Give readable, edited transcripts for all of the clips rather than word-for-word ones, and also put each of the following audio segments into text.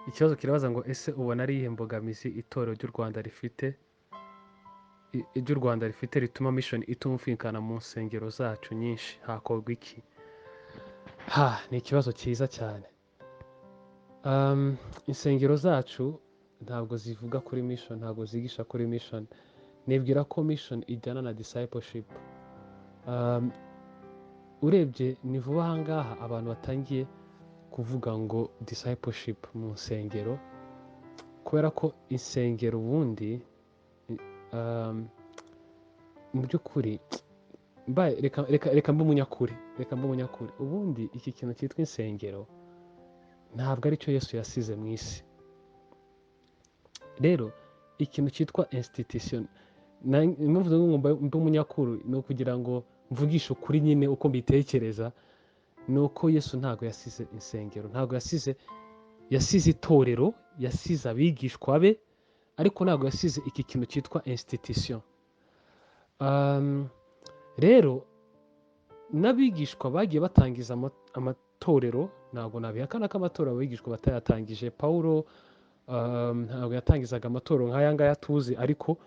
ikibazo kirabaza ngo ese ubona ari iyihe mbogamizi itorero ry'u Rwanda rifite rituma mission itumvikana mu nsengero zacu nyinshi, hakorwa iki? Ni ikibazo cyiza cyane. Insengero zacu ntabwo zivuga kuri mission, ntabwo zigisha kuri mission. Nibwira ko mission ijyana na discipleship. Urebye ni vuba aha ngaha abantu batangiye kuvuga ngo discipleship mu nsengero, kubera ko insengero ubundi mu by'ukuri reka mbe umunyakuri, ubundi iki kintu cyitwa insengero ntabwo aricyo Yesu yasize mu isi. Rero ikintu cyitwa institution, impamvu ngo mbe umunyakuri ni ukugira ngo mvugishe ukuri nyine uko mbitekereza, ni uko Yesu ntabwo yasize insengero, ntabwo yasize itorero, yasize abigishwa be, ariko ntabwo yasize iki kintu cyitwa institution. Rero n'abigishwa bagiye batangiza amatorero, ntabwo nabihakana ko amatorero abigishwa batayatangije. Pawulo ntabwo yatangizaga amatorero nk'aya ngaya tuzi, ariko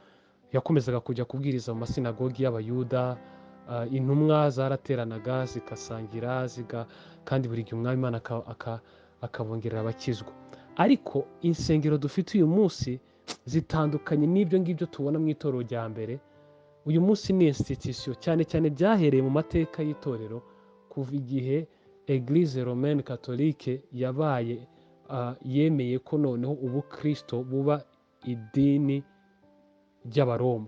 yakomezaga kujya kubwiriza mu masinagogi y'abayuda. Intumwa zarateranaga zigasangira kandi buri gihe umwami Imana akabongerera abakizwa. Ariko insengero dufite uyu munsi zitandukanye n'ibyo ngibyo tubona mu itorero rya mbere. Uyu munsi ni institution, cyane cyane byahereye mu mateka y'itorero kuva igihe Eglise Romaine Catholique yabaye yemeye ko noneho ubukristo buba idini ry'abaroma.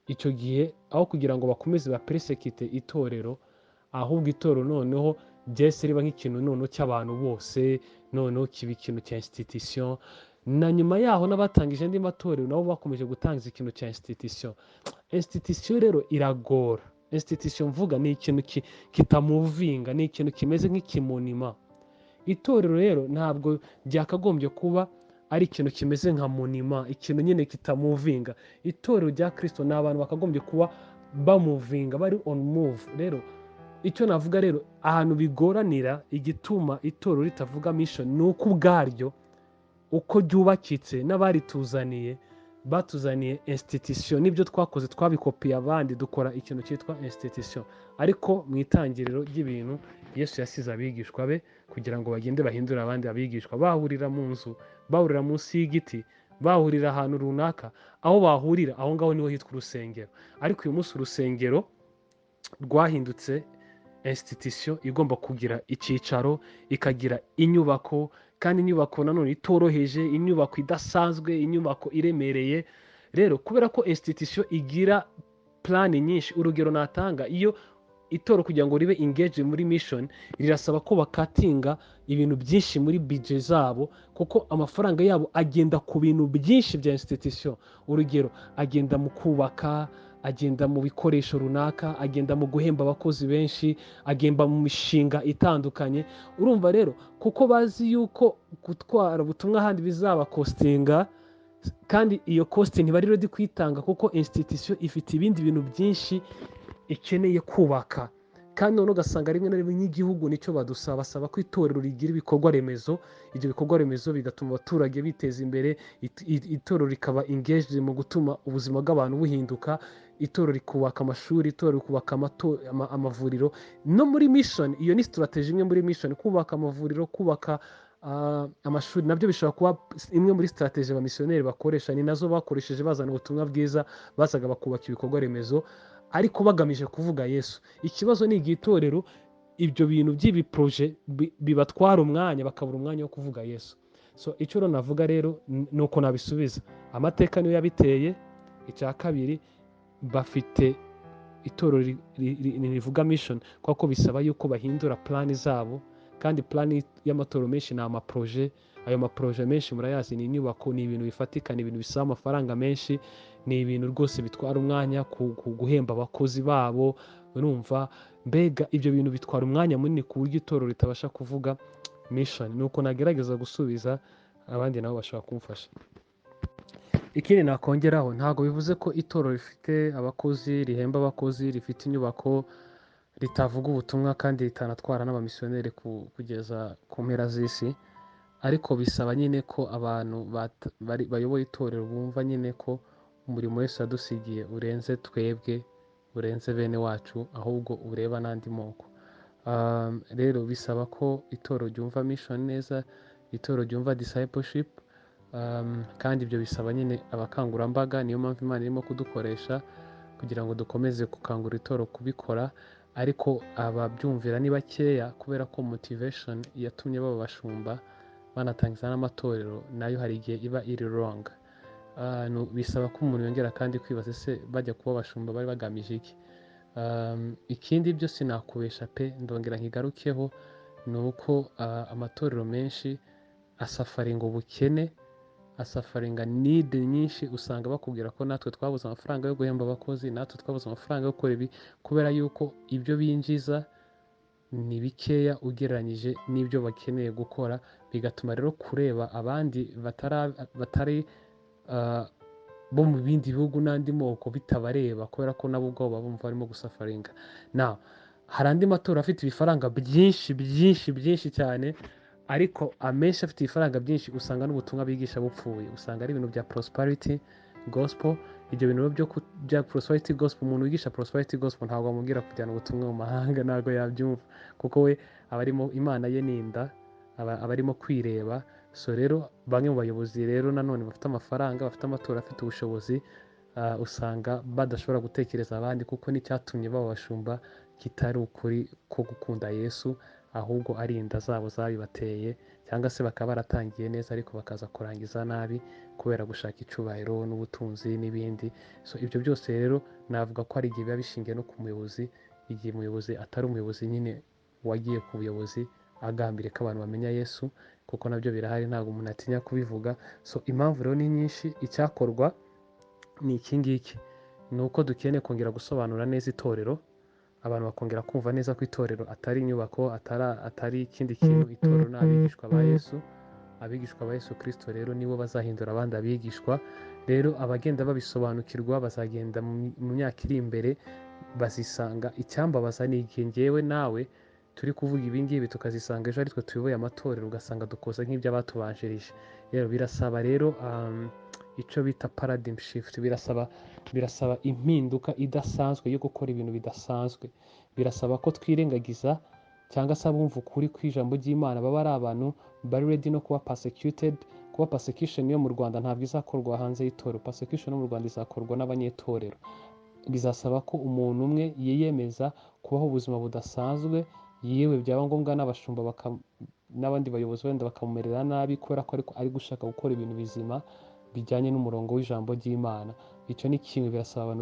Icyo gihe aho kugira ngo bakomeze baperesekite itorero, ahubwo itorero noneho ryese riba nk'ikintu noneho cy'abantu bose, noneho kiba ikintu cya institution. Na nyuma yaho n'abatangije andi matorero nabo bakomeje gutangiza ikintu cya institution. Institution rero iragora. Institution mvuga ni ikintu kitamuvinga, ni ikintu kimeze nk'ikimonima. Itorero rero ntabwo ryakagombye kuba ari ikintu kimeze nka monima, ikintu nyine kitamuvinga. Itorero rya Kristo ni abantu bakagombye kuba bamuvinga, bari on move. Rero icyo navuga rero, ahantu bigoranira, igituma itorero ritavuga mission ni uko ubwaryo uko ryubakitse n'abarituzaniye batuzaniye institution. Nibyo twakoze, twabikopiye abandi, dukora ikintu cyitwa institution. Ariko mu itangiriro ry'ibintu Yesu yasize abigishwa be kugira ngo bagende bahindure abandi abigishwa, bahurira mu nzu, bahurira munsi y'igiti, bahurira ahantu runaka. Aho bahurira aho ngaho niho hitwa urusengero. Ariko uyu munsi urusengero rwahindutse institution igomba kugira icyicaro, ikagira inyubako, kandi inyubako nanone itoroheje, inyubako idasanzwe, inyubako iremereye. Rero kubera ko institution igira plan nyinshi, urugero natanga, iyo itorero kugira ngo ribe engaged muri mission rirasaba ko bakatinga ibintu byinshi muri budget zabo, kuko amafaranga yabo agenda ku bintu byinshi bya institution. Urugero, agenda mu kubaka, agenda mu bikoresho runaka, agenda mu guhemba abakozi benshi, agenda mu mishinga itandukanye. Urumva rero, kuko bazi yuko gutwara ubutumwa ahandi bizaba costinga, kandi iyo cost ntibari ready kwitanga, kuko institution ifite ibindi bintu byinshi ikeneye kubaka. Kandi none ugasanga rimwe na rimwe nk'igihugu nicyo badusaba, basaba ko itorero rigira ibikorwa remezo. Ibyo bikorwa remezo bigatuma abaturage biteza imbere, itorero rikaba engaged mu gutuma ubuzima bw'abantu buhinduka, itorero rikubaka amashuri, itorero rikubaka amavuriro. No muri mission, iyo ni strategy imwe muri mission, kubaka amavuriro, kubaka amashuri, nabyo bishobora kuba imwe muri strategy abamisiyoneri bakoresha. Ni nazo bakoresheje bazana ubutumwa bwiza, basaga bakubaka ibikorwa remezo, ariko bagamije kuvuga Yesu. Ikibazo ni igitorero ibyo bintu by'ibi projet bibatwara umwanya, bakabura umwanya wo kuvuga Yesu. So icyo rero navuga rero nuko nabisubiza, amateka niyo yabiteye. Icya kabiri, bafite itorero rivuga mission, kuko bisaba yuko bahindura plan zabo, kandi plan y'amatorero menshi ni amaprojet. Ayo maprojet menshi murayazi, ni inyubako, ni ibintu bifatika, ni ibintu bisaba amafaranga menshi, ni ibintu rwose bitwara umwanya, guhemba abakozi babo. Urumva, mbega ibyo bintu bitwara umwanya munini ku buryo itorero ritabasha kuvuga mission. Nuko nagerageza gusubiza, abandi nabo bashobora kumfasha. Ikindi nakongeraho, ntabwo bivuze ko itorero rifite abakozi, rihemba abakozi, rifite inyubako, ritavuga ubutumwa kandi ritanatwara n'abamisiyoneri kugeza ku mpera z'isi. ariko bisaba nyine ko abantu bayoboye itorero bumva nyine ko umurimo wese yadusigiye urenze twebwe, urenze bene wacu, ahubwo ureba n'andi moko. Rero bisaba ko itorero ryumva mission neza, itorero ryumva discipleship, kandi ibyo bisaba nyine abakangurambaga. Niyo mpamvu Imana irimo kudukoresha kugira ngo dukomeze gukangurira itorero kubikora, ariko ababyumvira ni bakeya kubera ko motivation yatumye baba bashumba banatangiza n'amatorero nayo hari igihe iba iri wrong. Bisaba ko umuntu yongera kandi kwibaza ese bajya kuba abashumba bari bagamije iki. Ikindi byo sinakubesha pe, ndongera nkigarukeho, ni uko amatorero menshi asafaringa ubukene, asafaringa need nyinshi. Usanga bakubwira ko natwe twabuze amafaranga yo guhemba abakozi, natwe twabuze amafaranga yo gukora ibi, kubera yuko ibyo binjiza ni bikeya ugereranyije n'ibyo bakeneye gukora, bigatuma rero kureba abandi batari bo mu bindi bihugu n'andi moko bitabareba, kubera ko nabo ubwabo baba bumva barimo gusafaringa. Hari andi matora afite ibifaranga byinshi byinshi byinshi cyane, ariko amenshi afite ibifaranga byinshi usanga n'ubutumwa bigisha bupfuye. Usanga ari ibintu bya prosperity gospel. Ibyo bintu bya prosperity gospel, umuntu wigisha prosperity gospel ntabwo amubwira kujyana ubutumwa mu mahanga, ntabwo yabyumva, kuko we aba arimo, imana ye ninda, aba arimo kwireba. So rero bamwe mu bayobozi rero nanone bafite amafaranga, bafite amatora afite ubushobozi, usanga badashobora gutekereza abandi, kuko n'icyatumye baba bashumba kitari ukuri ko gukunda Yesu, ahubwo ari inda zabo zabibateye, cyangwa se bakaba baratangiye neza ariko bakaza kurangiza nabi kubera gushaka icyubahiro n'ubutunzi n'ibindi. So ibyo byose rero navuga ko hari igihe biba bishingiye no ku muyobozi, igihe umuyobozi atari umuyobozi nyine wagiye ku buyobozi agambiriye ko abantu bamenya Yesu, kuko nabyo birahari, ntabwo umuntu atinya kubivuga. So impamvu rero ni nyinshi. Icyakorwa ni iki ngiki, ni uko dukeneye kongera gusobanura neza itorero, abantu bakongera kumva neza ko itorero atari inyubako, atari ikindi kintu. Itorero ni abigishwa ba Yesu. Abigishwa ba Yesu Kristo rero nibo bazahindura abandi abigishwa. Rero abagenda babisobanukirwa bazagenda mu myaka iri imbere bazisanga. Icyambabaza ni igihe ngewe nawe turi kuvuga ibingibi tukazisanga ejo aritwe tuyoboye amatorero, ugasanga dukoze nk'ibyo abatubanjirije. Rero birasaba rero icyo bita paradigm shift, birasaba impinduka idasanzwe yo gukora ibintu bidasanzwe. Birasaba ko twirengagiza, cyangwa se abumva ukuri kw'ijambo ry'Imana baba ari abantu bari ready no kuba persecuted. Kuba persecution yo mu Rwanda ntabwo izakorwa hanze y'itorero, persecution yo mu Rwanda izakorwa n'abanyetorero. Bizasaba ko umuntu umwe yiyemeza kubaho ubuzima budasanzwe, yewe byaba ngombwa n'abashumba n'abandi bayobozi wenda bakamumerera nabi, kubera ko ari gushaka gukora ibintu bizima bijyanye n'umurongo w'ijambo ry'Imana. Icyo ni kimwe. Birasaba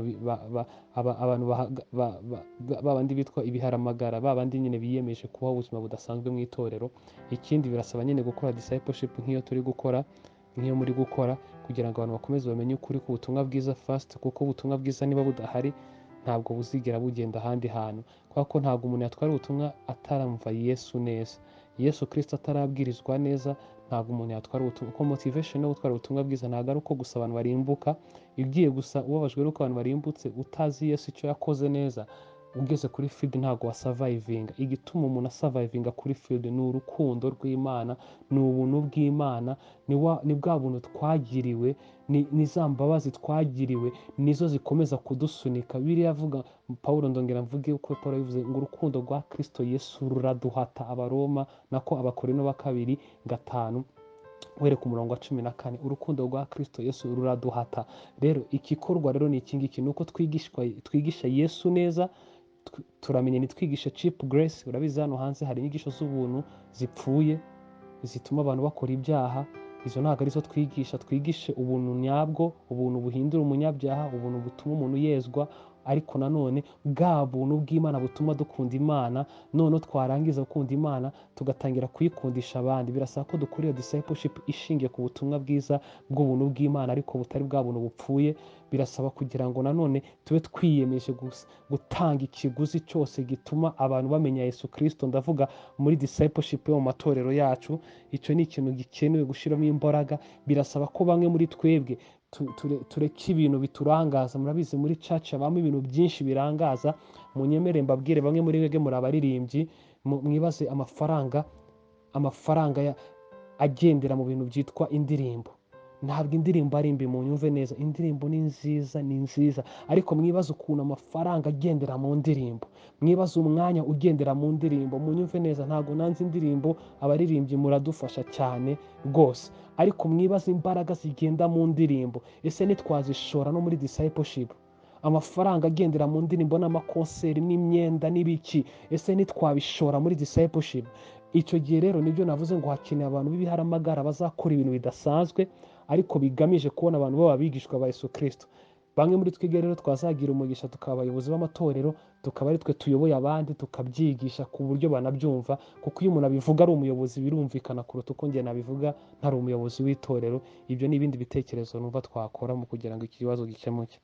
abantu babandi bitwa ibiharamagara, babandi nyine biyemeje kubaho ubuzima budasanzwe mu itorero. Ikindi birasaba nyine gukora discipleship nk'iyo muri gukora, kugira ngo abantu bakomeze bamenye ukuri ku butumwa bwiza first, kuko ubutumwa bwiza niba budahari ntabwo buzigera bugenda ahandi hantu, kubera ko ntabwo umuntu yatwara ubutumwa ataramva Yesu neza. Yesu Kristo atarabwirizwa neza, ntabwo umuntu yatwara ubutumwa. Kuko motivation yo gutwara ubutumwa bwiza ntabwo ari uko gusa abantu barimbuka. Ugiye gusa ubabajwe n'uko abantu barimbutse utazi Yesu icyo yakoze neza, ugeze kuri field ntabwo wasavayivinga. Igituma umuntu asavayivinga kuri field ni urukundo rw'Imana, ni ubuntu bw'Imana, ni bwa buntu twagiriwe, ni za mbabazi twagiriwe, nizo zikomeza kudusunika. Bibiliya avuga, Pawulo ndongera mvuge uko Pawulo yavuze ngo urukundo rwa Kristo Yesu ruraduhata. Abakorino ba 2:5 were ku murongo wa 14, urukundo rwa Kristo Yesu ruraduhata. Rero igikorwa rero ni iki ngiki, ni uko twigisha Yesu neza. Turamenya ntitwigishe cheap grace. Urabizi hano hanze hari inyigisho z'ubuntu zipfuye zituma abantu bakora ibyaha. Izo ntabwo arizo twigishe ubuntu nyabwo, ubuntu buhindura umunyabyaha, ubuntu butuma umuntu yezwa, ariko nanone bwa buntu bw'Imana butuma dukunda Imana. None twarangiza gukunda Imana tugatangira kuyikundisha abandi. Birasaba ko dukora iyo discipleship ishingiye ku butumwa bwiza bw'ubuntu bw'Imana, ariko butari bwa buntu bupfuye. Birasaba kugira ngo nanone tube twiyemeje gutanga ikiguzi cyose gituma abantu bamenya Yesu Kristo. Ndavuga muri discipleship yo mu matorero yacu. Icyo ni ikintu gikenewe gushyiramo imbaraga. Birasaba ko bamwe muri twebwe tureke ibintu biturangaza. Murabizi muri church habamo ibintu byinshi birangaza. Munyemere mbabwire, bamwe muri mwebwe muri abaririmbyi, mwibaze amafaranga agendera mu bintu byitwa indirimbo. Ntabwo indirimbo ari mbi, munyumve neza, indirimbo ni nziza, ariko mwibaze ukuntu amafaranga agendera mu ndirimbo, mwibaze umwanya ugendera mu ndirimbo. Munyumve neza, ntabwo nanze indirimbo, abaririmbyi muradufasha cyane rwose, ariko mwibaze imbaraga zigenda mu ndirimbo. Ese ntitwazishora no muri discipleship? Amafaranga agendera mu ndirimbo n'amakonseri n'imyenda n'ibiki, ese ntitwabishora muri discipleship? Icyo gihe rero nibyo navuze ngo hakeneye abantu b'ibiharamagara bazakora ibintu bidasanzwe, ariko bigamije kubona abantu baba abigishwa ba Yesu Kristo. Bamwe muri twebwe rero twazagira umugisha tukaba abayobozi b'amatorero, tukaba ari twe tuyoboye abandi, tukabyigisha ku buryo banabyumva, kuko iyo umuntu abivuga ari umuyobozi birumvikana kuruta uko njye nabivuga ntari umuyobozi w'itorero. Ibyo ni ibindi bitekerezo numva twakora mu kugira ngo iki kibazo gikemuke.